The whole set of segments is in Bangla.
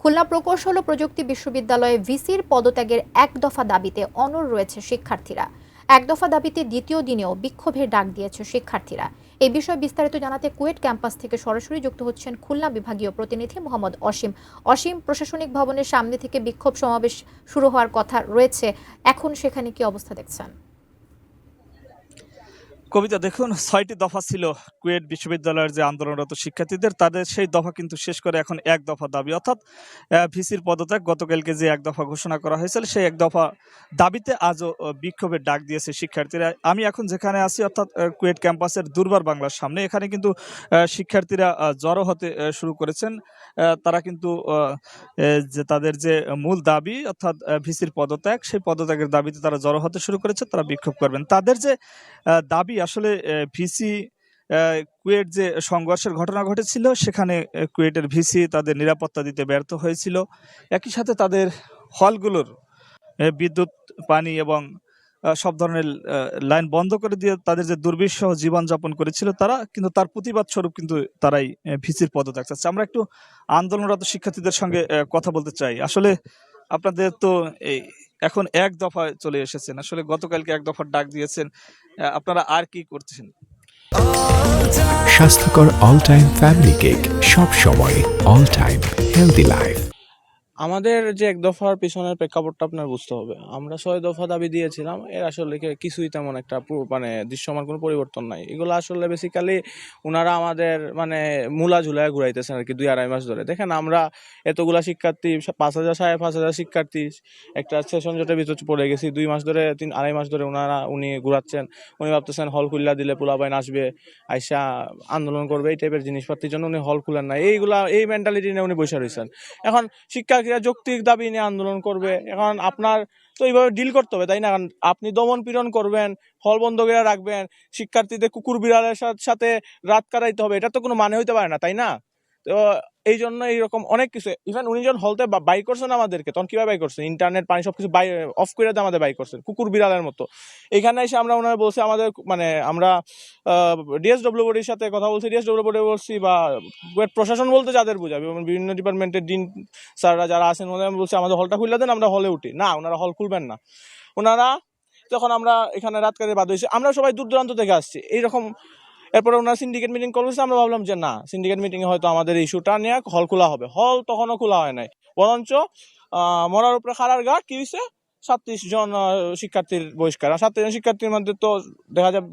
খুলনা প্রকৌশল ও প্রযুক্তি বিশ্ববিদ্যালয়ে ভিসির পদত্যাগের এক দফা দাবিতে অনড় রয়েছে শিক্ষার্থীরা। এক দফা দাবিতে দ্বিতীয় দিনেও বিক্ষোভের ডাক দিয়েছে শিক্ষার্থীরা। এই বিষয়ে বিস্তারিত জানাতে কুয়েট ক্যাম্পাস থেকে সরাসরি যুক্ত হচ্ছেন খুলনা বিভাগীয় প্রতিনিধি মোহাম্মদ অসীম। অসীম, প্রশাসনিক ভবনের সামনে থেকে বিক্ষোভ সমাবেশ শুরু হওয়ার কথা রয়েছে, এখন সেখানে কি অবস্থা দেখছেন? কবিতা, দেখুন, ৬টি দফা ছিল কুয়েট বিশ্ববিদ্যালয়ের যে আন্দোলনরত শিক্ষার্থীদের, তাদের সেই দফা কিন্তু শেষ করে এখন এক দফা দাবি, অর্থাৎ ভিসির পদত্যাগ। গতকালকে যে এক দফা ঘোষণা করা হয়েছিল, সেই এক দফা দাবিতে আজও বিক্ষোভের ডাক দিয়েছে শিক্ষার্থীরা। আমি এখন যেখানে আছি, অর্থাৎ কুয়েট ক্যাম্পাসের দুর্বার বাংলার সামনে, এখানে কিন্তু শিক্ষার্থীরা জড়ো হতে শুরু করেছেন। তারা কিন্তু যে তাদের যে মূল দাবি, অর্থাৎ ভিসির পদত্যাগ, সেই পদত্যাগের দাবিতে তারা জড়ো হতে শুরু করেছে। তারা বিক্ষোভ করবেন। তাদের যে দাবি, আসলে ভিসি কুয়েট যে সংঘর্ষের ঘটনা ঘটেছিল, সেখানে কুয়েটের ভিসি তাদের নিরাপত্তা দিতে ব্যর্থ হয়েছিল। একই সাথে তাদের হলগুলোর বিদ্যুৎ, পানি এবং সব ধরনের লাইন বন্ধ করে দিয়ে তাদের যে দুর্বিষহ জীবনযাপন করেছিল তারা, কিন্তু তার প্রতিবাদ স্বরূপ কিন্তু তারাই ভিসির পদত্যাগ চাচ্ছে। আমরা একটু আন্দোলনরত শিক্ষার্থীদের সঙ্গে কথা বলতে চাই। আসলে আপনাদের তো এই এখন এক দফায় চলে এসেছেন, আসলে গতকালকে এক দফার ডাক দিয়েছেন, আপনারা আর কি করছেন? স্বাস্থ্যকর অল টাইম ফ্যামিলি কেক, সব সময় অল টাইম হেলদি লাইফ। আমাদের যে এক দফার পিছনের প্রেক্ষাপটটা আপনার বুঝতে হবে। আমরা ৬ দফা দাবি দিয়েছিলাম, এর আসলে কিছুই তেমন একটা মানে দৃশ্যমান কোনো পরিবর্তন নাই। এগুলো আসলে বেসিক্যালি ওনারা আমাদের মানে মূলা ঝুলায় ঘুরাইতেছেন আর কি ২-২.৫ মাস ধরে। দেখেন, আমরা এতগুলা শিক্ষার্থী, ৫,০০০ ৫,৫০০ শিক্ষার্থী একটা সেশন জটের ভিতর পড়ে গেছি। ২ মাস ধরে, ৩-২.৫ মাস ধরে উনি ঘুরাচ্ছেন। উনি ভাবতেছেন হল খুললা দিলে পোলাপাইন আসবে, আইসা আন্দোলন করবে, এই টাইপের জিনিসপাতির জন্য উনি হল খুলেন না। এই মেন্টালিটি নিয়ে উনি বসে রয়েছেন। এখন শিক্ষার্থীরা যৌক্তিক দাবি নিয়ে আন্দোলন করবে, এখন আপনার তো এইভাবে ডিল করতে হবে, তাই না? কারণ আপনি দমন পীড়ন করবেন, হল বন্ধ করে রাখবেন, শিক্ষার্থীদের কুকুর বিড়ালের সাথে রাত কাটাইতে হবে, এটা তো কোনো মানে হইতে পারে না, তাই না? তো এই জন্য এইরকম অনেক কিছু, ইভেন উনি যখন হলতে বাই করছেন আমাদেরকে, তখন কিভাবে বাই করছেন? ইন্টারনেট, পানি সবকিছু অফ করে দিয়ে আমাদের বাই করছেন কুকুর বিড়ালের মতো। এখানে এসে আমরা ওনারা বলছি, আমাদের মানে আমরা ডিএসডব্লিউ বডির সাথে কথা বলছি, ডিএসডব্লিউ বডি বলছি, বা প্রশাসন বলতে যাদের বোঝাবে, বিভিন্ন ডিপার্টমেন্টের ডিন স্যাররা যারা আছেন, ওনারা বলছে আমাদের হলটা খুলে দেন, আমরা হলে উঠি না। ওনারা হল খুলবেন না। ওনারা যখন আমরা এখানে রাত কাটে বাদ হয়েছি, আমরা সবাই দূর দূরান্ত থেকে আসছি এইরকম। এরপরে ওনারা সিন্ডিকেট মিটিং করছে, আমরা ভাবলাম যে না, সিন্ডিকেট মিটিংয়ে হয়তো আমাদের ইস্যুটা নিয়ে হল খোলা হবে। হল তখনও খোলা হয় নাই, বরঞ্চ মরার উপরে খাড়ার গা কি হয়েছে, ৩৭ জন শিক্ষার্থীর বহিষ্কার। ৩৭ জন শিক্ষার্থীর মধ্যে তো দেখা যায়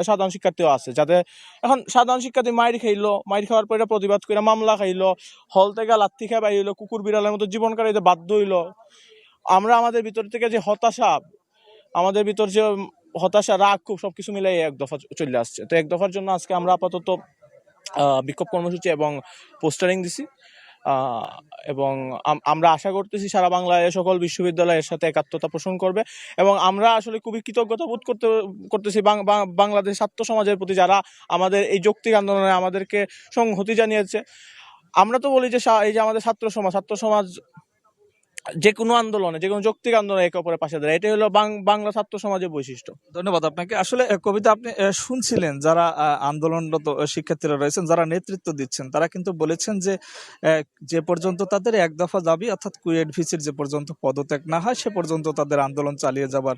সাধারণ শিক্ষার্থীও আছে, যাতে এখন সাধারণ শিক্ষার্থী মাইর খাইলো, মাইর খাওয়ার পরে প্রতিবাদ করে মামলা খাইলো, হল থেকে লাথি খাই বাইর হইলো, কুকুর বিড়ালের মতো জীবন কাটাইতে বাধ্য হইলো। আমরা আমাদের ভিতর থেকে যে হতাশা, আমাদের ভিতর যে হতাশা, রাগ, খুব সবকিছু মিলাই এক দফা চলে আসছে। তো এক দফার জন্য আজকে আমরা আপাতত বিক্ষোভ কর্মসূচি এবং পোস্টারিং দিছি, এবং আমরা আশা করতেছি সারা বাংলায় সকল বিশ্ববিদ্যালয় এর সাথে একাত্মতা পোষণ করবে। এবং আমরা আসলে খুবই কৃতজ্ঞতা বোধ করতেছি বাংলাদেশ ছাত্র সমাজের প্রতি, যারা আমাদের এই যৌক্তিক আন্দোলনে আমাদেরকে সংহতি জানিয়েছে। আমরা তো বলি যে এই যে আমাদের ছাত্র সমাজ যে কোনো আন্দোলনে, যে কোনো যৌক্তিক আন্দোলনে একে অপরের পাশে দাঁড়ায়, এটাই হলো বাংলা ছাত্র সমাজের বৈশিষ্ট্য। ধন্যবাদ আপনাকে। আসলে কবিতা, আপনি শুনছিলেন যারা আন্দোলনরত শিক্ষার্থীরা রয়েছেন, যারা নেতৃত্ব দিচ্ছেন, তারা কিন্তু বলেছেন যে যে পর্যন্ত তাদের এক দফা দাবি, অর্থাৎ কুয়েট ভিসির যে পর্যন্ত পদত্যাগ না হয়, সে পর্যন্ত তাদের আন্দোলন চালিয়ে যাবার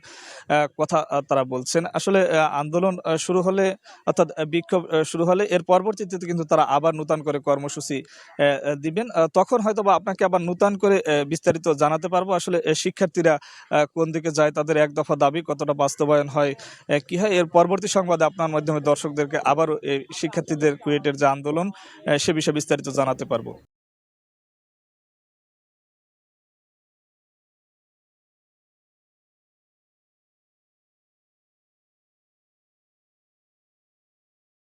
কথা তারা বলছেন। আসলে আন্দোলন শুরু হলে, অর্থাৎ বিক্ষোভ শুরু হলে, এর পরবর্তীতে কিন্তু তারা আবার নূতন করে কর্মসূচি দিবেন। তখন হয়তো বা আপনাকে আবার নূতন করে বিস্তারিত জানাতে পারবো আসলে শিক্ষার্থীরা কোন দিকে যায়, তাদের এক দফা দাবি কতটা বাস্তবায়ন হয়, কি হয়। এর পরবর্তী সংবাদে আপনার মাধ্যমে দর্শকদেরকে আবারও শিক্ষার্থীদের কুয়েটের যে আন্দোলন, সে বিষয়ে বিস্তারিত জানাতে পারবো।